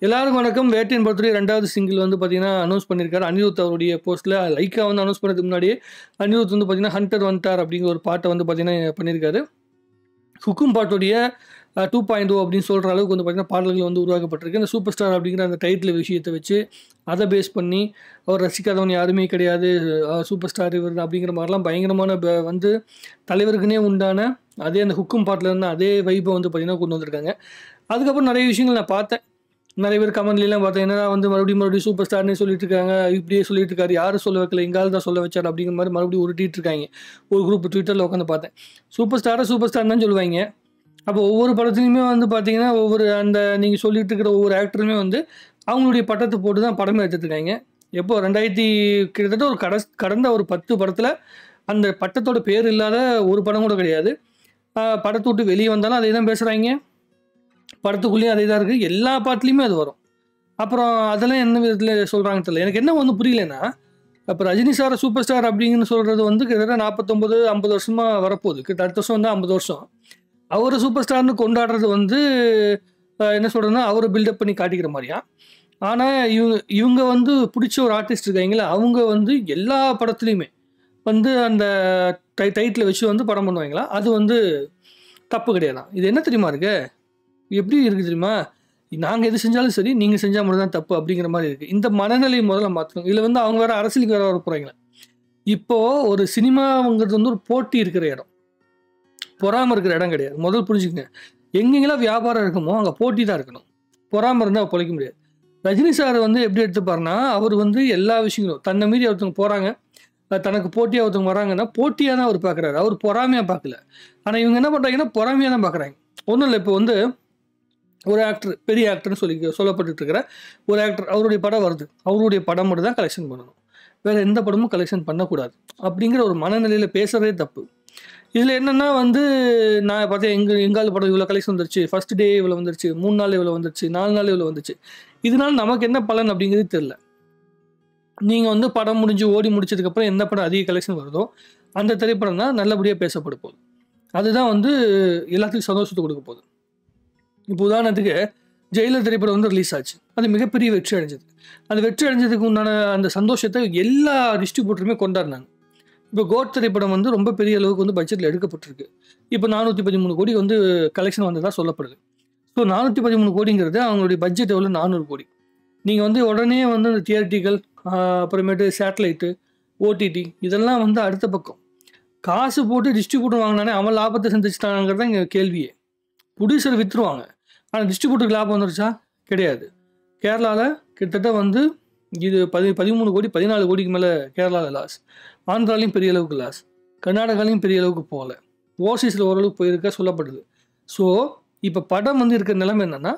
எல்லாருக்கும் வணக்கம். வேட்டையின் படத்துடைய 2வது சிங்கிள் வந்து பார்த்தீங்கன்னா அனௌன்ஸ் பண்ணியிருக்காரு. அனிருத் அவருடைய போஸ்ட்டில் லைக்கா வந்து அனௌன்ஸ் பண்ணதுக்கு முன்னாடியே அனிருத் வந்து பார்த்தீங்கன்னா ஹண்டர் வந்துட்டார் அப்படிங்கிற ஒரு பாட்டை வந்து பார்த்தீங்கன்னா பண்ணியிருக்காரு. ஹுக்கும் பாட்டுடைய 2.0 அப்படின்னு சொல்கிற அளவுக்கு வந்து பார்த்தீங்கன்னா பாடல்கள் வந்து உருவாக்கப்பட்டிருக்கு. இந்த சூப்பர் ஸ்டார் அப்படிங்கிற அந்த டைட்டில் விஷயத்தை வச்சு அதை பேஸ் பண்ணி அவர் ரசிக்காதவன் யாருமே கிடையாது, சூப்பர் ஸ்டார் இவர் அப்படிங்கிற மாதிரிலாம் பயங்கரமான வந்து தலைவருக்குனே உண்டான அதே அந்த ஹுக்கும் பாட்டில் இருந்த அதே வைப்பை வந்து பார்த்தீங்கன்னா கொண்டு வந்திருக்காங்க. அதுக்கப்புறம் நிறைய விஷயங்கள் நான் பார்த்தேன். நிறைய பேர் கமெண்ட்லாம் பார்த்தீங்கன்னா வந்து மறுபடியும் சூப்பர் ஸ்டார்னே சொல்லிட்டு இருக்காங்க, இப்படியே சொல்லிட்டு இருக்காரு, யாரும் சொல்ல வைக்கல, எங்காவது தான் சொல்ல வச்சார் அப்படிங்கிற மாதிரி மறுபடியும் உருட்டிட்டு இருக்காங்க. ஒரு குரூப் ட்விட்டரில் உட்காந்து பார்த்தேன். சூப்பர் ஸ்டார் தான் சொல்லுவாங்க. அப்போ ஒவ்வொரு படத்துலையுமே வந்து பார்த்தீங்கன்னா ஒவ்வொரு அந்த நீங்கள் சொல்லிட்டு இருக்கிற ஒவ்வொரு ஆக்டருமே வந்து அவங்களுடைய பட்டத்தை போட்டு தான் படமே எடுத்துட்டு இருக்காங்க. எப்போ 2000 கிட்டத்தட்ட ஒரு கடந்த ஒரு 10 படத்தில் அந்த பட்டத்தோட பேர் இல்லாத ஒரு படம் கூட கிடையாது. படத்தை விட்டு வெளியே வந்தாலும் அதே தான் பேசுகிறாங்க, படத்துக்குள்ளேயும் அதே தான் இருக்குது, எல்லா பாட்டுலேயுமே அது வரும். அப்புறம் அதெல்லாம் என்ன விதத்தில் சொல்கிறாங்கன்னு தெரியல. எனக்கு என்ன வந்து புரியலன்னா, அப்போ ரஜினி சாரை சூப்பர் ஸ்டார் அப்படிங்கன்னு சொல்கிறது வந்து கிட்டத்தட்ட 49-50 வருஷமாக வரப்போகுது. கிட்ட அடுத்த வருஷம் வந்து 50 வருஷம். அவரை சூப்பர் ஸ்டார்னு கொண்டாடுறது வந்து என்ன சொல்கிறதுன்னா அவரை பில்டப் பண்ணி காட்டிக்கிற மாதிரியா. ஆனால் இவங்க வந்து பிடிச்ச ஒரு ஆர்டிஸ்ட் இருக்காங்களே, அவங்க வந்து எல்லா படத்துலையுமே வந்து அந்த டைட்டில் வச்சு வந்து படம் பண்ணுவாங்களா, அது வந்து தப்பு கிடையாதான். இது என்ன தெரியுமா இருக்கு, எப்படி இருக்குது தெரியுமா, நாங்கள் எது செஞ்சாலும் சரி, நீங்கள் செஞ்சால் மட்டும் தான் தப்பு அப்படிங்கிற மாதிரி இருக்குது. இந்த மனநிலை முதல்ல மாற்றணும். இதில் வந்து அவங்க வேறு அரசியலுக்கு வேறு வர போகிறாங்களே. இப்போது ஒரு சினிமாங்கிறது வந்து ஒரு போட்டி இருக்கிற இடம், பொறாமல் இருக்கிற இடம் கிடையாது. முதல் புரிஞ்சுக்கங்க. எங்கெங்கெல்லாம் வியாபாரம் இருக்குமோ அங்கே போட்டி தான் இருக்கணும். பொறாமல் இருந்தால் பொழைக்க முடியாது. ரஜினி சார் வந்து எப்படி எடுத்துப்பாருன்னா, அவர் வந்து எல்லா விஷயங்களும் தன்னை மீறி ஒருத்தவங்க போகிறாங்க, தனக்கு போட்டியாக ஒருத்தவங்க வராங்கன்னா போட்டியாக தான் அவர் பார்க்குறாரு, அவர் பொறாமையாக பார்க்கல. ஆனால் இவங்க என்ன பண்ணுறாங்கன்னா பொறாமையாக தான் பார்க்குறாங்க. ஒன்றும் இல்லை, இப்போ வந்து ஒரு ஆக்டர், பெரிய ஆக்டர்னு சொல்லப்பட்டு இருக்கிற ஒரு ஆக்டர், அவருடைய படம் வருது, அவருடைய படம் மட்டும் தான் கலெக்ஷன் பண்ணணும், வேறு எந்த படமும் கலெக்ஷன் பண்ணக்கூடாது அப்படிங்கிற ஒரு மனநிலையில் பேசுகிறதே தப்பு. இதில் என்னென்னா வந்து நான் பார்த்தேன், எங்கால படம் இவ்வளோ கலெக்ஷன் வந்துருச்சு, ஃபர்ஸ்ட் டே இவ்வளோ வந்துருச்சு, 3 நாள் இவ்வளோ வந்துருச்சு, 4 நாள் இவ்வளோ வந்துச்சு. இதனால நமக்கு என்ன பலன் அப்படிங்கிறது தெரில. நீங்கள் வந்து படம் முடிஞ்சு ஓடி முடிச்சதுக்கப்புறம் எந்த படம் அதிக கலெக்ஷன் வருதோ அந்த திரைப்படம் தான் நல்லபடியாக பேசப்பட போகுது. அதுதான் வந்து எல்லாத்துக்கும் சந்தோஷத்தை கொடுக்க போகுது. இப்போ உதாரணத்துக்கு ஜெயிலர் திரைப்படம் வந்து ரிலீஸ் ஆச்சு, அது மிகப்பெரிய வெற்றி அடைஞ்சது. அந்த வெற்றி அடைஞ்சதுக்கு உண்டான அந்த சந்தோஷத்தை எல்லா டிஸ்ட்ரிபியூட்டருமே கொண்டாடினாங்க. இப்போ கோட் திரைப்படம் வந்து ரொம்ப பெரிய அளவுக்கு வந்து பட்ஜெட்டில் எடுக்கப்பட்டிருக்கு. இப்போ 413 கோடி வந்து கலெக்ஷன் வந்ததாக சொல்லப்படுது. ஸோ 413 கோடிங்கிறது அவங்களுடைய பட்ஜெட் எவ்வளோ, 400 கோடி. நீங்கள் வந்து உடனே வந்து அந்த தியேட்டர்கள், அப்புறமேட்டு சேட்டலைட்டு, ஓடிடி இதெல்லாம் வந்து அடுத்த பக்கம். காசு போட்டு டிஸ்ட்ரிபியூட்டர் வாங்கினானே அவன் லாபத்தை சந்திச்சிட்டாங்கிறது தான் இங்கே கேள்வியே. ப்ரொடியூசர் விற்றுருவாங்க, ஆனால் டிஸ்ட்ரிபியூட்டருக்கு லாபம் வந்துருச்சா? கிடையாது. கேரளாவில் கிட்டத்தட்ட வந்து இது 13 கோடி 14 கோடிக்கு மேலே கேரளாவில் லாஸ். ஆந்திராலையும் பெரிய அளவுக்கு லாஸ், கர்நாடகாலையும் பெரிய அளவுக்கு போகல, ஓவர்சீஸில் ஓரளவுக்கு போயிருக்க சொல்லப்படுது. ஸோ இப்போ படம் வந்து இருக்கிற நிலைமை என்னென்னா,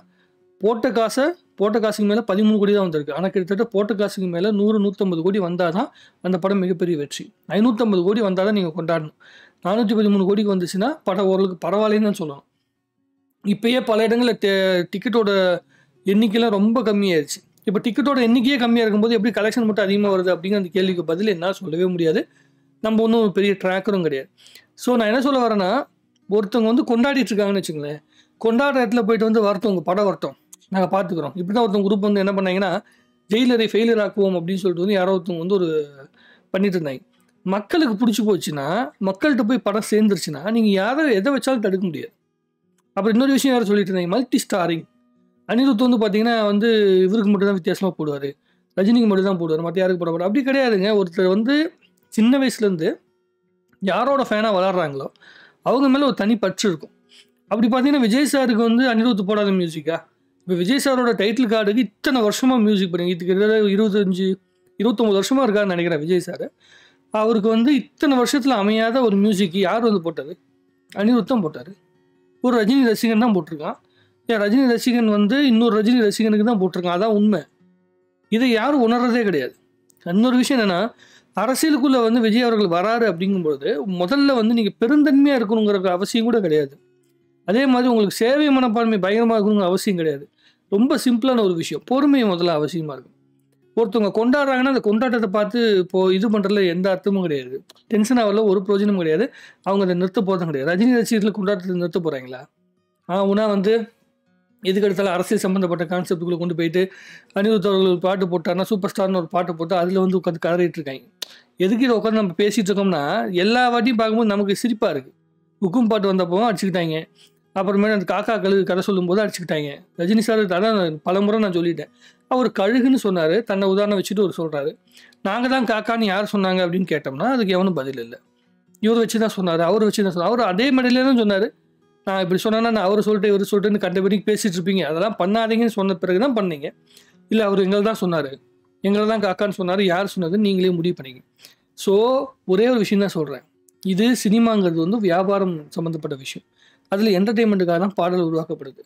போட்ட காசுக்கு மேலே 13 கோடி தான் வந்திருக்கு. ஆனால் கிட்டத்தட்ட போட்ட காசுக்கு மேலே 100-150 கோடி வந்தால் தான் அந்த படம் மிகப்பெரிய வெற்றி. 550 கோடி வந்தால் தான் நீங்கள் கொண்டாடணும். 413 கோடிக்கு வந்துச்சுன்னா படம் ஓரளவுக்கு பரவாயில்லைன்னு தான் சொல்லணும். இப்போயே பல இடங்களில் டிக்கெட்டோட எண்ணிக்கைலாம் ரொம்ப கம்மியாயிருச்சு. இப்போ டிக்கெட்டோட எண்ணிக்கையே கம்மியாக இருக்கும்போது எப்படி கலெக்ஷன் மட்டும் அதிகமாக வருது அப்படிங்கிற அந்த கேள்விக்கு பதில் என்னால் சொல்லவே முடியாது. நம்ம ஒன்றும் பெரிய ட்ராக்கரும் கிடையாது. ஸோ நான் என்ன சொல்ல வரேன்னா, ஒருத்தவங்க வந்து கொண்டாடிட்டு இருக்காங்கன்னு வச்சுங்களேன், கொண்டாடுற இடத்துல போயிட்டு வந்து வரட்டும், படம் வரட்டும், நாங்கள் பார்த்துக்குறோம். இப்படி தான் ஒருத்தவங்க குரூப் வந்து என்ன பண்ணாங்கன்னா, ஜெயிலரை ஃபெயிலியர் ஆக்குவோம் அப்படின்னு சொல்லிட்டு வந்து யாரோ ஒருத்தவங்க வந்து ஒரு பண்ணிட்டு இருந்தாங்க. மக்களுக்கு பிடிச்சி போச்சுன்னா, மக்கள்கிட்ட போய் படம் சேர்ந்துருச்சுன்னா நீங்கள் எதை வச்சாலும் தடுக்க முடியாது. அப்புறம் இன்னொரு விஷயம் யாரும் சொல்லிட்டு இருந்தாங்க, மல்டி ஸ்டாரிங். அனிருத் வந்து பார்த்தீங்கன்னா வந்து இவருக்கு மட்டும் தான் வித்தியாசமாக போடுவார், ரஜினிக்கு மட்டும் தான் போடுவார், மற்ற யாருக்கு போடுவார் அப்படி கிடையாதுங்க. ஒருத்தர் வந்து சின்ன வயசுலேருந்து யாரோட ஃபேனாக வளர்கிறாங்களோ அவங்க மேலே ஒரு தனி பற்று இருக்கும். அப்படி பார்த்தீங்கன்னா விஜய் சாருக்கு வந்து அனிருத் போடாத மியூசிக்கா? இப்போ விஜய் சாரோட டைட்டில் கார்டுக்கு இத்தனை வருஷமாக மியூசிக் பண்ணி கிட்டத்தட்ட 29 வருஷமாக இருக்காருன்னு நினைக்கிறேன் விஜய் சார். அவருக்கு வந்து இத்தனை வருஷத்தில் அமையாத ஒரு மியூசிக் யார் வந்து போட்டது? அனிருத் தான் போட்டார். ஒரு ரஜினி ரசிகன் தான் போட்டிருக்கான். ஏன் ரஜினி ரசிகன் வந்து இன்னொரு ரஜினி ரசிகனுக்கு தான் போட்டிருக்கான், அதான் உண்மை. இதை யாரும் உணர்றதே கிடையாது. இன்னொரு விஷயம் என்னென்னா, அரசியலுக்குள்ளே வந்து விஜய் அவர்கள் வராரு அப்படிங்கும்போது முதல்ல வந்து நீங்கள் பெருந்தன்மையாக இருக்கணுங்கிற அவசியம் கூட கிடையாது. அதே மாதிரி உங்களுக்கு சேவை மனப்பான்மை பயங்கரமாக இருக்கணுங்கிற அவசியம் கிடையாது. ரொம்ப சிம்பிளான ஒரு விஷயம், பொறுமை முதல்ல அவசியமாக இருக்கும். ஒருத்தவங்க கொண்டாடுறாங்கன்னா அந்த கொண்டாட்டத்தை பார்த்து இப்போது இது பண்ணுறதுல எந்த அர்த்தமும் கிடையாது, டென்ஷன் ஆகல, ஒரு பிரயோஜனமும் கிடையாது. அவங்க அதை நிறுத்த போகிறதும் கிடையாது. ரஜினி ரசிகர்கள் கொண்டாட்டத்தை நிறுத்த போகிறாங்களா? உனா வந்து எதுக்கு எடுத்தாலும் அரசியல் சம்மந்தப்பட்ட கான்செப்டுக்குள்ளே கொண்டு போயிட்டு அனிருத் அவர்கள் ஒரு பாட்டு போட்டார்னா சூப்பர் ஸ்டார்னு ஒரு பாட்டு போட்டு அதில் வந்து உட்காந்து கதறிட்டு இருக்காங்க. எதுக்கு இதை உட்காந்து நம்ம பேசிகிட்டு இருக்கோம்னா எல்லா வாட்டியும் பார்க்கும்போது நமக்கு சிரிப்பாக இருக்குது. ஹுக்கும் பாட்டு வந்தப்போ அடிச்சுக்கிட்டாங்க, அப்புறமேல அந்த காக்கா கழுகு கதை சொல்லும்போது அடிச்சுக்கிட்டாங்க. ரஜினி சார் அதான் பலமுறை நான் சொல்லிட்டேன், அவர் கழுகுன்னு சொன்னார், தன்னை உதாரணம் வச்சுட்டு அவர் சொல்கிறாரு. நாங்கள் தான் காக்கான்னு யார் சொன்னாங்க அப்படின்னு கேட்டோம்னா அதுக்கு எவனும் பதில் இல்லை. இவர் வச்சு தான் சொன்னார், அவர் வச்சு தான் சொன்னார். அவர் அதே மேடையிலே தான் சொன்னார், நான் இப்படி சொன்னேன்னா நான் அவர் சொல்லிட்டு இவர் சொல்லிட்டுன்னு கண்ட பேருக்கு பேசிகிட்டு இருப்பீங்க, அதெல்லாம் பண்ணாதீங்கன்னு சொன்ன பிறகு தான் பண்ணீங்க. இல்லை அவர் எங்களை தான் சொன்னார், எங்களை தான் காக்கான்னு சொன்னார், யார் சொன்னதுன்னு நீங்களே முடிவு பண்ணிங்க. ஸோ ஒரே ஒரு விஷயம் தான் சொல்கிறேன், இது சினிமாங்கிறது வந்து வியாபாரம் சம்மந்தப்பட்ட விஷயம். அதில் என்டர்டெயின்மெண்ட்டுக்காக தான் பாடல் உருவாக்கப்படுது.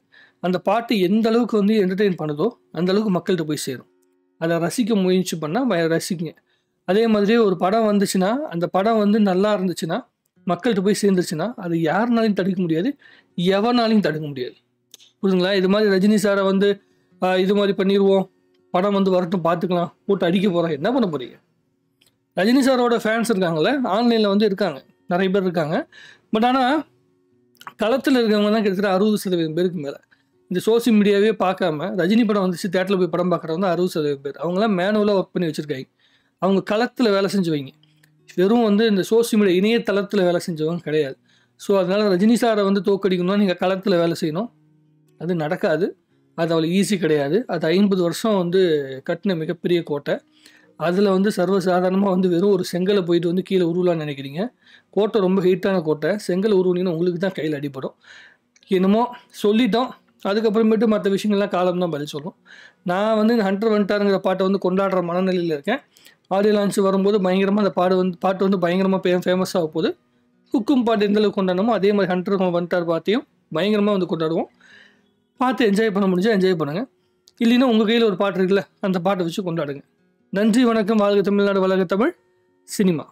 அந்த பாட்டு எந்த அளவுக்கு வந்து என்டர்டெயின் பண்ணுதோ அந்த அளவுக்கு மக்கள்கிட்ட போய் சேரும். அதை ரசிக்க முயற்சி பண்ணால் ரசிக்குங்க. அதே மாதிரியே ஒரு படம் வந்துச்சுன்னா அந்த படம் வந்து நல்லா இருந்துச்சுன்னா மக்கள்கிட்ட போய் சேர்ந்துருச்சுன்னா அது யாருனாலையும் தடுக்க முடியாது, எவனாலையும் தடுக்க முடியாது. புரியுதுங்களா? இது மாதிரி ரஜினி சாரை வந்து இது மாதிரி பண்ணிடுவோம், படம் வந்து வரட்டும் பார்த்துக்கலாம், போட்டு அடிக்க போகிறோம், என்ன பண்ண போகிறீங்க? ரஜினி சாரோட ஃபேன்ஸ் இருக்காங்களே, ஆன்லைனில் வந்து இருக்காங்க, நிறைய பேர் இருக்காங்க. பட் ஆனால் களத்தில் இருக்கவங்க தான் கிட்டத்தட்ட 60% பேருக்கு மேலே இந்த சோசியல் மீடியாவே பார்க்காம ரஜினி படம் வந்துச்சு தேட்டரில் போய் படம் பார்க்குறவங்க 60% பேர். அவங்களாம் மேனுவலாக ஒர்க் பண்ணி வச்சுருக்காங்க, அவங்க களத்தில் வேலை செஞ்சு வைங்க. வெறும் வந்து இந்த சோசியல் மீடியா இணையதளத்தில் வேலை செஞ்சவங்க கிடையாது. ஸோ அதனால் ரஜினி சாரை வந்து தோக்கடிக்கணும்னா நீங்கள் களத்தில் வேலை செய்யணும். அது நடக்காது, அது அவ்வளோ ஈஸி கிடையாது. அது 50 வருஷம் வந்து கட்டின மிகப்பெரிய கோட்டை. அதில் வந்து சர்வசாதாரணமாக வந்து வெறும் ஒரு செங்கலை போயிட்டு வந்து கீழே உருவலான்னு நினைக்கிறீங்க. கோட்டை ரொம்ப ஹீட்டான கோட்டை, செங்கல் உருவுனீங்கன்னா உங்களுக்கு தான் கையில் அடிபடும். என்னமோ சொல்லிட்டோம், அதுக்கப்புறமேட்டு மற்ற விஷயங்கள்லாம் காலம் தான் பதில் சொல்லும். நான் வந்து இந்த ஹண்டர் வந்துட்டாருங்கிற பாட்டை வந்து கொண்டாடுற மனநிலையில் இருக்கேன். ஆடியோ லான்ச் வரும்போது பயங்கரமாக அந்த பாட்டு வந்து பயங்கரமாக ஃபேமஸாக போகுது. ஹுக்கும் பாட்டு எந்த அளவுக்கு கொண்டாடணுமோ அதே மாதிரி ஹண்டர் வந்துட்டார் பாட்டையும் பயங்கரமாக வந்து கொண்டாடுவோம். பார்த்து என்ஜாய் பண்ண முடிஞ்சால் என்ஜாய் பண்ணுங்கள், இல்லைன்னா உங்கள் கையில் ஒரு பாட்டு இருக்குல்ல அந்த பாட்டை வச்சு கொண்டாடுங்க. நன்றி, வணக்கம், வாழ்க தமிழ்நாடு, வளர்க தமிழ் சினிமா.